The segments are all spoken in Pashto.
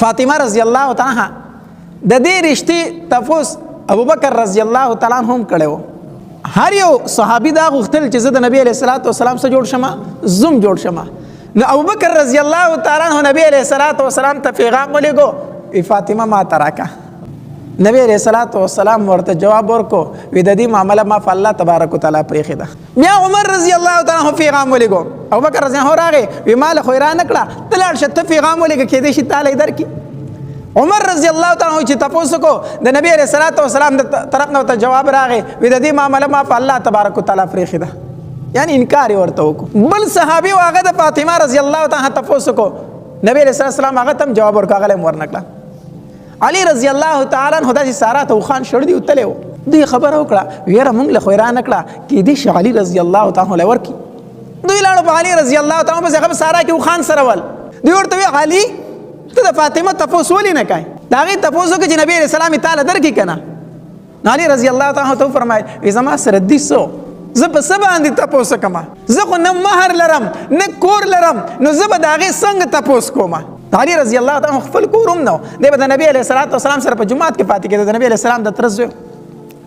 فاطمه رضی الله تعالی عنها د دې رشتې تفوس ابوبکر رضی الله تعالی عنہ هم کړو. هر یو صحابي دا غوښتل چې زه د نبی علیه الصلاۃ والسلام سره جوړ شم، زم جوړ شم. نو ابوبکر رضی الله تعالی عنہ نبی علیه الصلاۃ والسلام ته پیغام ولېږو، ای فاطمه ما تراکا. نبی علیہ الصلوۃ والسلام ورته جواب ورکو، وی د دې معاملہ ما په الله تبارک وتعالى پرېښې ده. بیا عمر رضی الله تعالی عنہ پیغام ولېږو، ابوبکر رضی الله راغی وی مال خو را نکړه، ته لاړ شه ته پیغام ولېږه کېدای شي تعالی درکړي. عمر رضی الله تعالی عنہ چې تاسو کو د نبی علیہ الصلوۃ والسلام د طرف نه ته جواب راغی، وی د دې معاملہ ما په الله تبارک وتعالى پرېښې ده، یعنی انکار ورته وکړو. بل صحابي هغه د فاطمه رضی الله تعالی عنها تاسو کو نبی علیہ السلام هغه تم جواب ورکړ، هغه ورنکړه. علی رضی الله تعالی عنہ داسې سارا ته خان شړ دی وتلی و، دوی خبره وکړه ویره موږ له خو یې رانکړه کېدای شي علي رضی الله تعالی عنہ ورکړي. دوی لاړو په علي رضی الله تعالی عنہ پسې هغه سارا کې خان سره ول. دوی ورته وی علي ته د فاطمه تپوس ولې نه کوې؟ د هغې تپوس وکړه چې نبي علیه السلام یې تعالی درکړي که نه. نو علي رضی الله تعالی عنہ ته وفرمایل وی زما سره دي څه زه په څه باندې تپوس کومه؟ زه خو نه مهر لرم نه کور لرم، نو زه به د هغې څنګه تپوس کومه؟ علي رضی الله تعالی عنہ خپل کور هم نه و، دی به د نبي علیه الصلاۃ والسلام سره په جومات کې پاتې کېدو، د نبي علیه السلام د تره زوی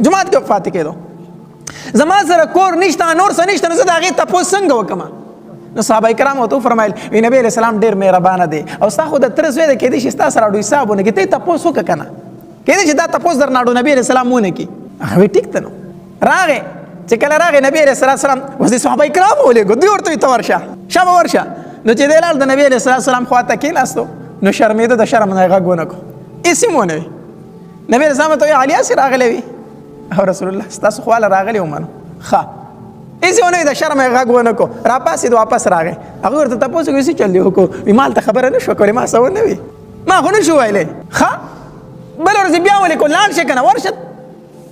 جومات کې پاتې کېدو. زما سره کور نشته نور څه نشته، نو زه د هغې تپوس څنګه وکړم؟ نو صحابه کرام ورته وفرمایل وی نبي علیه السلام ډېر مهربانه دی او ستا خو د تره زوی دی، کېدای شي ستا سره اډو حساب ونه کړي، ته یې تپوس وکړه که نه، کېدای شي دا تپوس درنه اډو نبي علیه السلام ونه کړي. هغه وی ټیک ته نو راغې. چې کله راغې نبي علیه السلام اوس د صحابه کرامو ولېږو، دوی ورته وي ته ورشه شابه ورشه. نو چې دی لاړ د نبي علیه السلام خواته کېناستو، نو شرمېده د شرم نه یې غږ ونه کړو، هېڅ هم ونه وي. نبي علیه السلام ته وایي علي هسې راغلی وي او رسول الله ستاسو خواله راغلی وم نو ښه هېڅ ونه وي، د شرم یې غږ ونه کړو. راپاسېد واپس راغی. هغوی ورته تپوس وکړو څه چل دې وکړو؟ وي ما هلته خبره نه شوه کولی، ما څه ونه وي، ما خو نه شو ویلی. ښه بله ورځ بیا ولې کړو لاړ شه که نه ورشه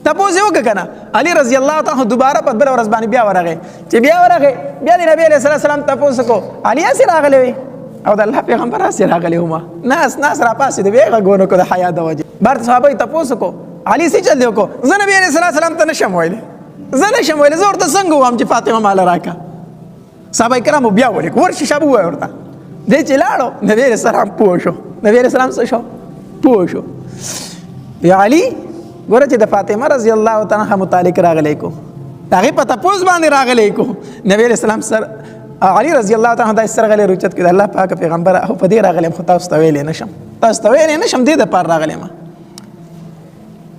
تپوس یې وکړه که نه. علي رضی الله تعالی دوباره په بله ورځ باندې بیا ورغی. چې بیا ورغی بیا د نبي علیه السلام تپوس وکړو، علي هسې راغلی وي او د الله پیغمبر هسې راغلی ومه، ناس راپاسېد بیا یې غږ ونه کړو د حیا د وجې. بار صحابه یې تپوس وکړو علي څه چل دی وکړو؟ زه نبي علیه السلام ته نشم ویلی، زه نشم ویلی، زه ورته څنګه ووایم چې فاطمه ماله راکړه؟ صحابه کرامو بیا ولېږو ورشي شابه ووایه ورته. دی چې لاړو نبي علیه السلام پوه شو، نبي علیه السلام څه شو؟ پوه شو. یا علي ګوره چې د فاطمه رضی الله تعالی عنها متعلق راغلی کو، د هغې په تپوس باندې راغلی کو، نبي علیه السلام سر علي رضی الله تعالی عنہ داسې سرغلی روچت کړي د الله پاکه پیغمبره او په دې راغلی یم، خو تاسو ته ویلی نه شم، تاسو ته ویلی نه شم، دې دپاره راغلی یم،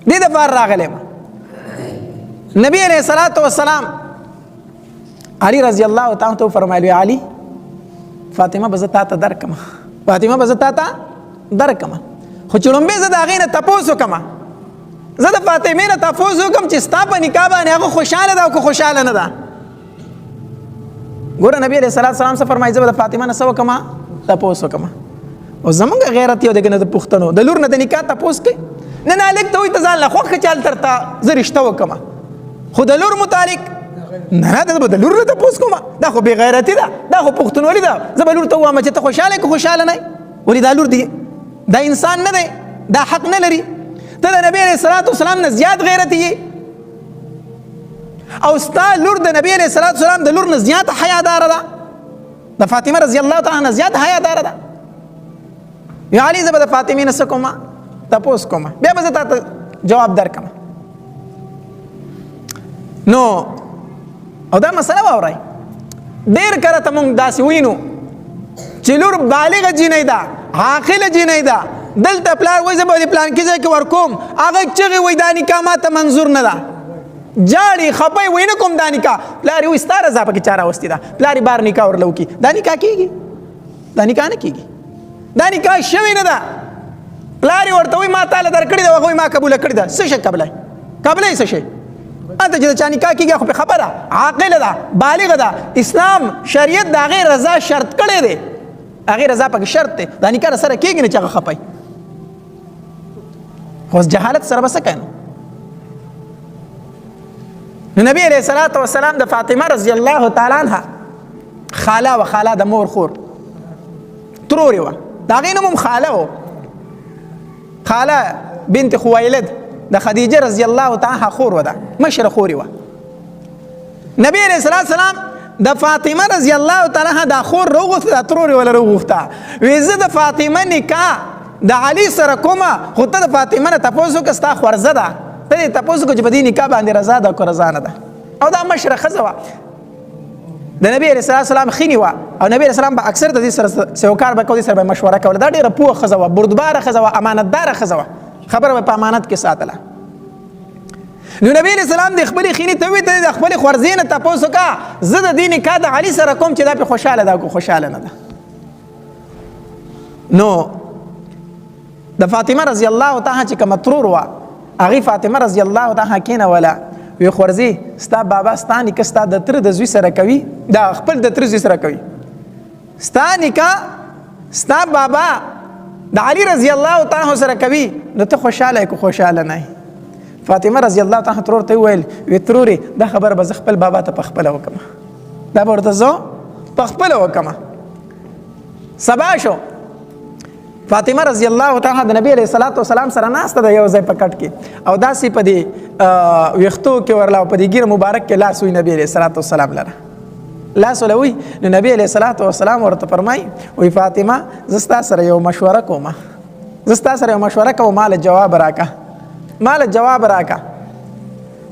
دې دپاره راغلی یم. نبي علیه الصلاۃ والسلام علي رضی الله تعالی عنہ ته وفرمایل وی علي فاطمه به زه تا ته درکړم، فاطمه به زه تا ته درکړم، خو چې لومبې زه د هغې نه تپوس وکړم، زه د فاطمې نه تپوس وکړم چې ستا په نکاح باندې هغه خوشحاله ده او که خوشحاله نه ده. ګوره نبی علیه السلام څه فرمایي؟ زه به د فاطمه نه څه وکړم؟ تپوس وکړم. او زمونږ غیرت یو دی که نه د پښتنو د لور نه د نکاح تپوس کوي، نه هلک ته وایي ته ځان له خوښ ښه چال درته زه رشته وکړم، خو د لور متعلق نه زه به د لور نه تپوس کوم، دا خو بې غیرتي ده، دا خو پښتونولي ده. زه به لور ته ووایم چې ته خوشحاله یې که خوشحاله نه یې، ولې دا لور دی دا انسان نه دی، دا حق نه لري. ته د نبی علیه الصلاۃ والسلام نه زیات غیرتي یې او ستا لور د نبی علیه الصلاۃ والسلام د لور نه زیاته حیاداره ده، د فاطمه رضی الله تعالی عنها زیاته حیاداره ده. یا علي زه به د فاطمې نه څه کوم؟ تپوس کوم، بیا به زه تا ته جواب درکړم. نو او دا مسله واورئ، ډېر کله ته مونږ داسې وینو چې لور بالغه جینۍ ده، عاقله جینۍ ده، دلته پلار وایي زه به د پلانکي ځای کې ورکوم، هغه چغې وایي دا نکاح ما ته منظور نه ده، جاړي خپه وایي نه کوم دا نکاح، پلار یې وایي ستا رضا پکې چا راوستې ده، پلار یې بار نکاح ورله وکړي، دا نکاح کېږي؟ دا نکاح نه کېږي، دا نکاح شوې نه ده. پلار یې ورته وایي ما تاله درکړې ده، هغه وایي ما قبوله کړې ده، څه شی قبله یې؟ قبله یې څه شی؟ هلته چې د چا نکاح کېږي خو پې خبره عاقله ده، بالغه ده، اسلام شریعت د هغې رضا شرط کړی دی، هغې رضا پکې شرط دی، دا نکاح سره کېږي نه چې هغه خپه خو جهالت سره به څه کوي؟ نو نبی علیه الصلاۃ والسلام د فاطمه رضی الله تعالی عنها خاله وه، خاله د مور خور ترورې وه، د هغې نوم هم خاله و، خاله بنت خویلد د خدیجه رضی الله تعالی عنها خور وه، ده مشره خورې وه. نبی علیه الصلاۃ والسلام د فاطمه رضی الله تعالی عنها دا خور راوغوښته، دا ترورې وله راوغوښته، وی زه د فاطمه نکاح د علي سره کومه خو ته د فاطمه نه تپوس وکړه ستا خورزه ده ته یې تپوس وکړه چې په دې نکاح باندې رضا ده که رضا نه ده او دا مشره ښځه وه د نبی علیه السلام ښې وه او نبی علیه السلام به اکثر د دې سره سیوکار به کوو دې سره به مشوره کوله دا ډېره پوه ښځه وه بردباره ښځه وه امانتداره ښځه وه خبره به په امانت کې ساتله نو نبی علیه السلام د خپلې ښېنې ته وویل ته د خپلې خورزې نه تپوس وکړه زه د دې نکاح د علي سره کوم چې دا پې خوشحاله ده که خوشحاله نه ده نو د فاطمه رضی الله تعالی چې کومه ترور وه هغې فاطمه رضی الله تعالی کېنوله وی خورزی ستا بابا ستا نکاح ستا د تره د زوی سره کوي دا خپل د تره زوی سره کوي ستا نکاح ستا بابا د علي رضی الله تعالی سره کوي نو ته خوشحاله یې که خوشحاله نه یې فاطمه رضی الله تعالی ترور ته وویل وی ترورې دا خبره به زه خپل بابا ته پخپله وکړم دا به ورته زه پخپله وکړم سبا شو فاطمه رضی الله تعالی د نبی علیه السلام سره ناسته ده یو ځای په کټ کې او داسې په دې ویښتو کې ورله او په دې ګیره مبارک کې لاس وي نبی علیه السلام لره لاس وله وي نو نبی علیه السلام ورته فرمایي وایي فاطمه زه ستا سره یو مشوره کوم ماله جواب راکه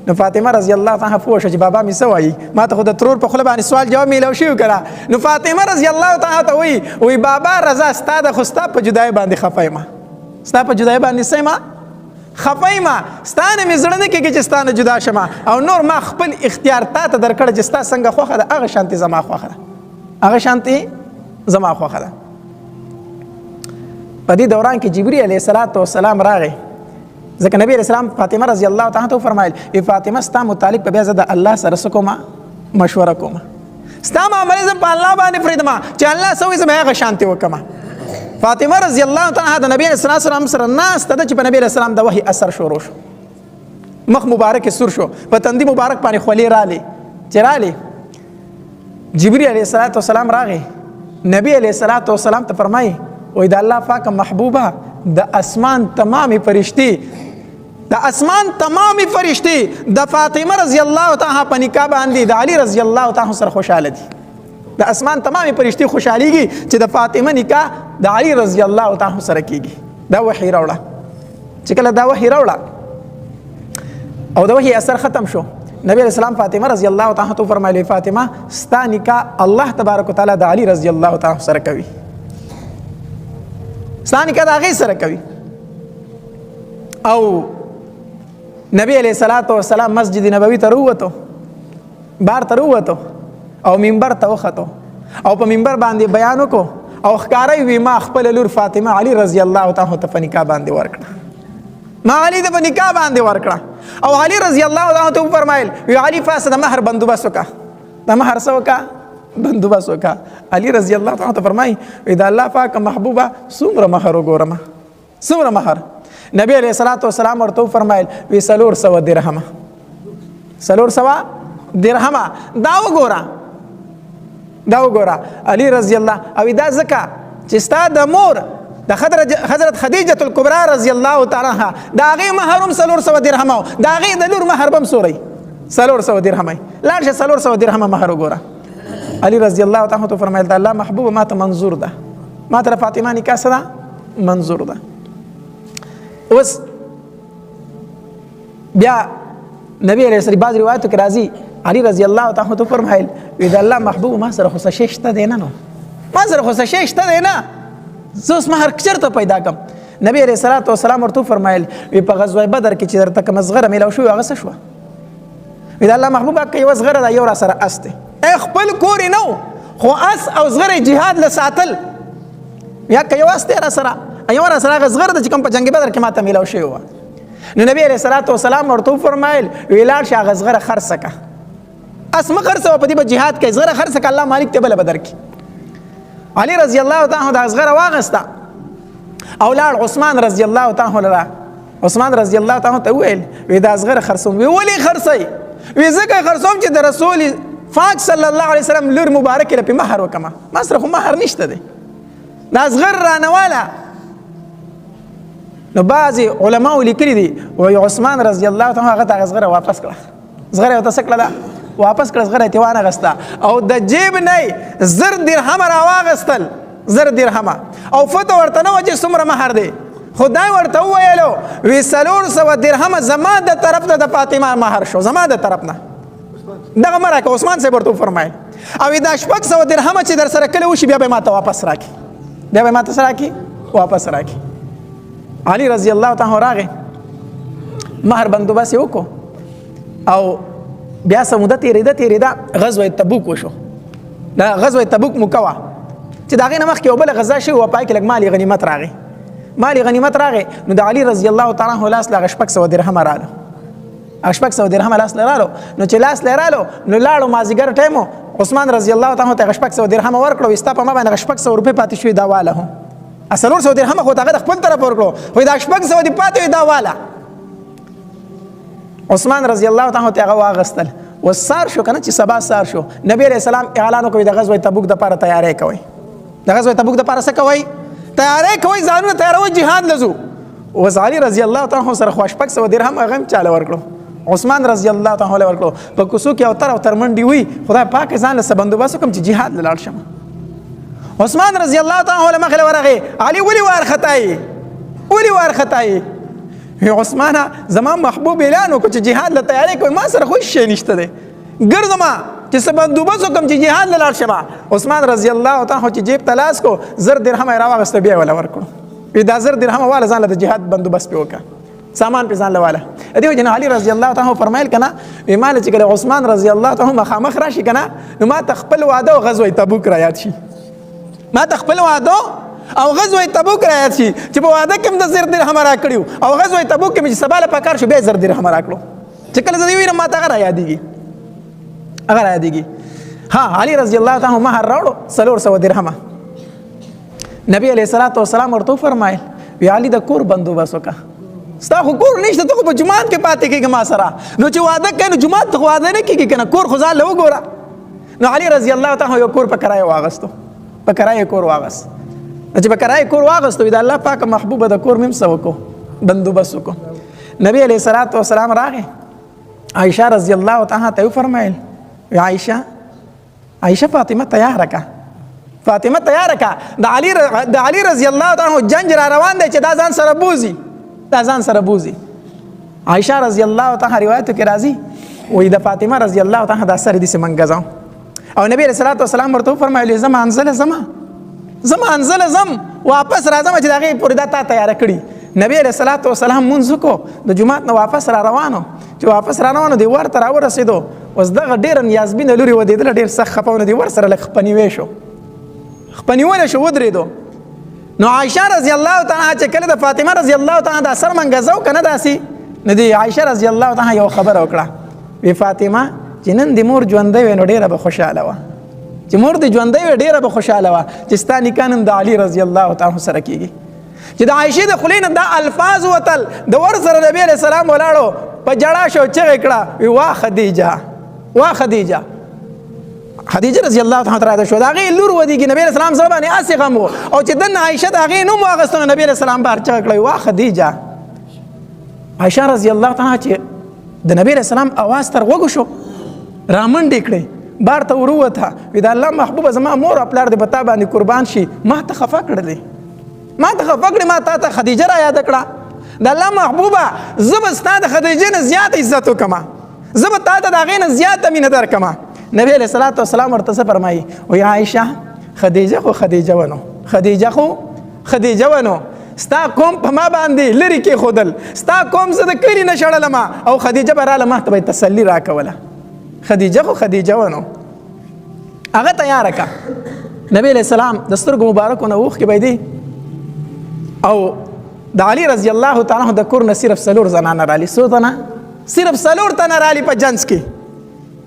نو فاطمه رضی الله تعالی پوه شوه چې بابا مې څه وایي ما ته خو د ترور په خوله باندې سوال جواب میلاو شوي که نو فاطمه رضی الله تعالی ته وایي بابا رضا ستا ده خو ستا په جدایۍ باندې خفه یم ستا په جدایۍ باندې څه یم خفه یم ستا نه مې زړه نه کېږي چې ستا نه جدا شم او نور ما خپل اختیار تا ته درکړه چې ستا څنګه خوښه ده هغه شانتې زما خوښه ده په دې دوران کې جبري علیه السلام راغی ځکه نبی علیه السلام فاطمه رضی الله تعالی ته وفرمایل ای فاطمه ستا متعلق په بیا زه د الله سره څه کومه مشوره کومه ستا معاملې زه په الله باندې پرېږدم چې الله څه وایي زه به هغه شانتې وکړم فاطمه رضی الله تعالی د نبی علیه السلام سره ناسته ده چې په نبی علیه السلام د وحي اثر شروع شو مخ مبارک سور شو په تندي مبارک باندې خولې رالې چې رالې جبري علیه السلام راغی نبی علیه السلام ته فرمایي وایي د الله پاک محبوبه د اسمان تمامې فرشتي د فاطمه رضی الله تعالی په نکاح باندې د علي رضی الله تعالی سره خوشاله دي د اسمان تمامې فرشتي خوشحالېږي چې د فاطمه نکاح د علي رضی الله تعالی سره کېږي دا وحي راوړه چې کله دا وحي راوړه او د وحي اثر ختم شو نبی علیه السلام فاطمه رضی الله تعالی ته فرمایلی فاطمه ستا نکاح الله تبارک وتعالی د علي رضی الله تعالی سره کوي ستا نکاح د هغې سره کوي او نبی علیه السلام مسجد نبوي ته راووتو بار ته راووتو او منبر ته وختو او په منبر باندې بیان وکړو او ښکاره وي ما خپله لور فاطمه علي رضی الله تعالی ته په نکاح باندې ورکړه او علي رضی الله تعالی ته وفرمایل وی علي فاسد مهر بندوبست وکړه د مهر څه وکړه بندوبست وکړه علي رضی الله تعالی ته فرمایي وی د الله پاک محبوبه څومره مهر وګورم څومره مهر نبی علیه السلام ورته وفرمایل وی 400 درهمه دا وګوره علي رضی الله او دا ځکه چې ستا د مور د حضرت خدیجه الکبرا رضی الله تعالی عنها د هغې مهر هم 400 درهمه د هغې د لور مهر به هم څوری 400 درهمه لاړ شه 400 درهمه مهر وګوره علي رضی الله تعالی ته فرمایل د الله محبوبه ما ته منظور ده ما ته د فاطمه نکاح څه ده منظور ده اوس بیا نبی علیه السلام بعض روایتو کې راځي علي رضی الله تعالی ته فرمایل وی د الله محبوب ما سره خو څه شی شته دی نه نو زه اوس مهر چېرته پیدا کړم نبی علیه السلام ورته وفرمایل وی په غزوه بدر کې چې درته کومه زغره میلاو شوې هغه څه شوه وی د الله محبوبه که یوه زغره ده یو را سره اس دی خپل کور یې نه و خو اس او زغره جهاد له ساتل یا که یو اس دی را سره هغه زغره ده چې کوم په جنګ بدر کې ماته میلاو شوې وه نو نبی علیه السلام ورته وفرمایل وی لاړ شه هغه زغره خرڅه که اس مه خرڅوه په دې به جهاد کوي زغره خرڅه که الله مالک ته بله به درکړي علي رضی الله تعالی د زغره واغسته او لاړ عثمان رضی الله تعالی لره عثمان رضی الله تعالی ته وویل وی دا زغره خرڅوم وی ولې خرڅوئ وی ځکه خرڅوم چې د رسول پاک صلی الله علیه وسلم لور مبارکې له پې مهر وکړمه ما سره خو مهر نشته دی دا زغر رانواله نو بعضې علماو لیکلي دي وایي عثمان رضی الله تعالی هغه ته هغه زغره واپس کړه زغره یې ورته څه کړله واپس کړه زغره یې ترې وانغسته او د جیب نه یې 1000 درهمه راواغستل 1000 درهمه او فتو ورته نه وه چې څومره مهر دی خدای ورته وویلو وی 400 درهم زما د طرف نه د فاطمه مهر شو، زما د طرف نه دغه مه راکړه. عثمان صاحب ورته وفرمایل او دا 600 درهم چې در سره کله وشي بیا به ما ته واپس راکړي، بیا به ما ته څه راکړي؟ واپس راکړي. علي رضی الله تعالی راغی، مهر بندوبست یې وکړو او بیا څه موده تېرېده غزوه تبوک وشو. دا غزوه تبوک موکه وه چې د هغې نه مخکې یو بله غزا شوې وه، په هغې کې لږ مال غنیمت راغی. مال غنیمت راغی نو د علي رضی الله تعالی عنه لاس له هغه 600 درهم رالو، 600 درهم لاس له رالو. نو چې لاس له رالو نو لاړو مازدیګر ټایم و، عثمان رضی الله تعالی عنه ته 600 درهم ورکړو، ستا په ما باندې 600 روپۍ پاتې شوې دا واله هم 400 درهم خو هغه د خپل طرف ورکړو، خو دا 600 دې پاتې وي دا واله. عثمان رضی الله تعالی عنه ته هغه واغستل. وسار شو کنه چې سبا سار شو، نبی علیہ السلام اعلان وکړ د غزوه تبوک د لپاره تیاری کوي، د غزوه تبوک د لپاره څه کوي؟ تیاری کوي، ځانونه تیاروي، جهاد لزو. وس علي رضی الله تعالی عنه سره خو 600 درهم هغه چاله ورکړو، عثمان رضی الله تعالی عنه ورکړو. په کوڅو کې او تر منډي وي، خدای پاک ځان له بندوبست کوم چې جهاد لاړ شم. عثمان رضی الله تعالی عنه مخله ورغه، علي ولي وارختای، ولي وارختای. عثمان زما محبوب اعلان وکړ چې جهاد له تیاری کوي، ما سره خو شي نشته دی، ګرځما چې څه بندوبست وکم چې جهاد لاړ شم. عثمان رضی الله تعالی عنه چې جیب تلاس کو 1000 درهم راوغسته بیا ولا ورکړو، دا 1000 درهم والا ځان له جهاد بندوبست په وکړه، سامان په ځان لواله. دیو جن علي رضی الله تعالی عنه فرمایل کنه ایمان چې کله عثمان رضی الله تعالی عنه مخامخ راشي کنه نو ما تخپل وعده او غزوه تبوک را یاد شي، ما تخپل وعده او غزوه تبوک را یاد شي چې په وعده کې د 1000 درهم را کړیو او غزوه تبوک کې چې سباله پکار شو بیا 1000 درهم را کړو، چې کله زه ویرم ما ته را یادېږي، هغه را یادېږي. ها علي رضی الله تعالی عنه مهر راوړو 400 درهم. نبی علیہ الصلوۃ والسلام ورته فرمایل وی علي د کور بندوبست وکړه، ستا خو کور نشته، ته خو په جومات کې پاتې کېږي ما سره، نو چې واده کوي نو جومات ته خو واده نه کېږي که نه، کور خو ځان له وګوره. نو علي رضی الله تعالی یو کور په کرایه واغستو، په کرایه کور واغست. چې په کرایه کور واغستو د الله پاک محبوبه د کور مم څه وکړو؟ بندوبست وکړو. نبی علیہ الصلوۃ والسلام راغی، عائشه رضی الله تعالی ته فرمایل عائشه فاطمه تیار کا، فاطمه تیار کا، د علي رضی الله تعالی عنہ جنگ را روان دی چې دا ځان سره بوزي، دا ځان سره بوزي. عائشه رضی الله تعالی روایت کې راځي وې د فاطمه رضی الله تعالی د سره دي سمنګزاو او نبی رسول الله صلی الله ورته فرمایلی زما انزل زم واپس راځم چې دغه پوری دا تا تیار کړی. نبی رسول الله صلی الله منځ کو د جمعه نه واپس را روانو، چې واپس را روانو دی ورته را ورسېدو، اوس دغه ډیر نیازبینه لوري و دیدل ډیر سخت خپونه دی ور سره لک خپنیوي شو، خپنیول شو ودرېدو. نو عائشه رضی الله تعالی چې کله د فاطمه رضی الله تعالی د سر منګزاو کنه داسي نه دی، عائشه رضی الله تعالی یو خبر وکړه، وی فاطمه چې نن د مور ژوندۍ وي نو ډیره به خوشاله وه، چې مور د ژوندۍ وي ډیره به خوشاله وه چې ستا نکاح نن د علي رضی الله تعالی سره کېږي. چې د عائشې د خولې نه دا الفاظ وتل، د ور سره نبی علیہ السلام ولاړو په جړا شو، چغې کړه وی وا خدیجه، وا خدیجه. خدیجه رضی الله تعالی عنها شو دا غي لور ودی کې نبی رسول الله صلی الله علیه وسلم غم او چې دنه عائشه دا غي نوم واغستنه نبی رسول الله بار چا کړی وا خدیجه. عائشه رضی الله تعالی چې د نبی رسول الله اواز تر وګ شو رامنډ کړي بار ته وروته وی دا الله محبوب زما مور خپل د بتا باندې قربان شي، ما ته خفه کړلې، ما ته خفه کړې، ما ته خدیجه را یاد کړه. د الله محبوبه زبستا د خدیجه نه زیات عزت وکما، زبتا ته دا غي نه زیات مینه درکما. نبی علیہ الصلوۃ والسلام ورته فرمایي وی عائشه خدیجه خو خدیجه ونو، خدیجه خو خدیجه ونو، ستا کوم په ما باندې لری کې خودل، ستا کوم زه د کلی نشړل ما او خدیجه براله ما ته تسلی راکوله، خدیجه خو خدیجه ونو. هغه تیار کا نبی علیہ السلام د سترګو مبارکونه وخ کې بيدي او د علي رضی الله تعالی عنہ د کور نه صرف سلور زنانه رالی، سو تنه صرف سلور تنه رالی په جنس کې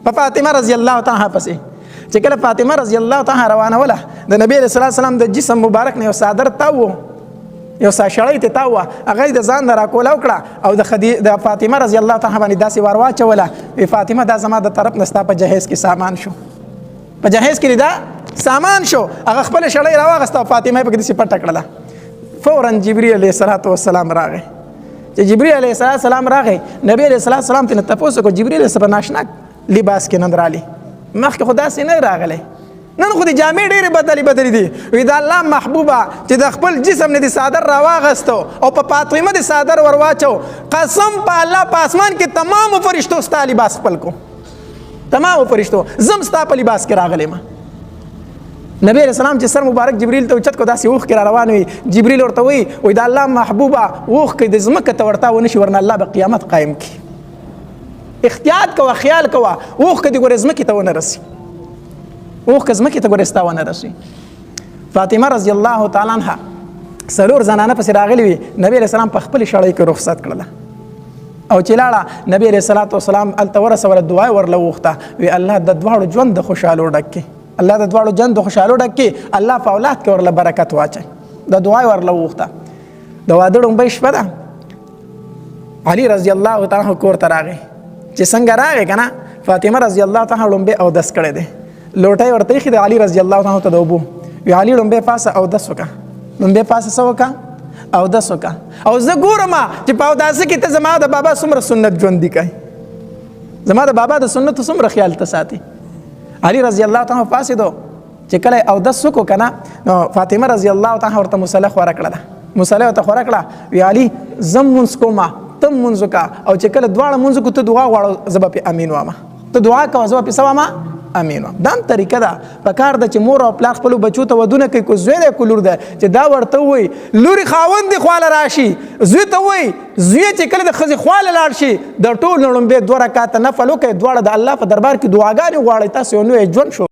په فاطمه رضی الله تعالی پسې. چې کله فاطمه رضی الله تعالی روانه وله د نبی رسول الله سلام د جسم مبارک نه یو صادر تاو، یو ساشړی ته تاو، هغه د ځان را کوله وکړه او د فاطمه رضی الله تعالی باندې داسې ورواچوله، وی فاطمه دا زما د طرف نستا په جهیز کې سامان شو، په جهیز کې دا سامان شو. هغه خپل شړی راوغسته او فاطمه په دې پټ کړله. فورا جبرئیل علیه السلام راغی. چې جبرئیل علیه السلام راغی نبی علیه السلام ته تاسو کو جبرئیل سره ناشنا لباس کې نن رالی، مخکې خدا سي نه راغلی، نن خو دې جامې ډېرې بدلې دي. وی د الله محبوبه چې د خپل جسم نه دې څادر راواغستو او په فاطمه دې څادر ورواچو، قسم په الله په اسمان کې تمامو فرشتو ستا لباس خپل کو، تمامو فرشتو زم ستا په لباس کې راغلی ما. نبی علیہ السلام چې سر مبارک جبریل ته اوچت کو داسې اوښ کې را روان وي، جبریل ورته وایي د الله محبوبه اوښ کې د ځمکه ته ورتا ونه شي، ورنه الله به قیامت قایم کړي. احتیاط کوه، خیال کوه، اوښ که دې ګورې ځمکې ته ونه رسي، اوښ که ځمکې ته ګورې ستا ونه رسي. فاطمه رضی الله تعالی عنها 4 زنانه پسې راغلي وي، نبی علیہ السلام په خپلې شړۍ کې رخصت کړله او چې لاړه نبی علیہ الصلوۃ والسلام هلته ورسوله، دعا یې ورله وغوښته، وی الله د دواړو ژوند د خوشحالو ډک کړي، الله د دواړو ژوند د خوشحالو ډک کړي، الله په اولاد کې ورله برکت واچوي. د دعا یې ورله وغوښته. د واده ړومبۍ شپه ده، علي رضی الله تعالی عنه کور ته راغی. چې څنګه راغی که نه، فاطمه رضی الله تعالی عنها ړومبۍ اودس کړی دی، لوټۍ ورته ایښې د علي رضی الله تعالی عنه ته د اوبو. وی علي ړومبۍ پاسه اودس وکړه، ړومبۍ پاسه څه وکړه؟ اودس وکړه. او زه ګورم چې په اوداسه کې ته زما د بابا څومره سنت ژوندي کوي، زما د بابا د سنتو څومره خیال ته ساتي. علي رضی الله تعالی عنه پاسېدو، چې کله اودس وکړو که نه، نو فاطمه رضی الله تعالی ورته مصله خوره کړه ده، مصله ورته خوره کړه. وی علي زم مونځ کومه، تم مونځ وکړه، او چې کله دواړه مونځ وکړو ته دعا غواړو، زه به پې امین وامه، ته دعا کوه زه به پې څه وامه، امین وام. دا هم طریقه ده. پکار ده چې مور او پلار خپلو بچو ته ودونه کوي، کو زوی دی کو لور ده، چې دا ورته ووایي لورې خاوند دې خواله راشي، زوی ته ووایي زوی چې کله د ښځې خواله لاړ شي د ټول نه لومبې 2 رکعاته نفل وکړئ، دواړه د الله په دربار کې دعاګانې غواړئ، تاسو یو نوی ژوند شو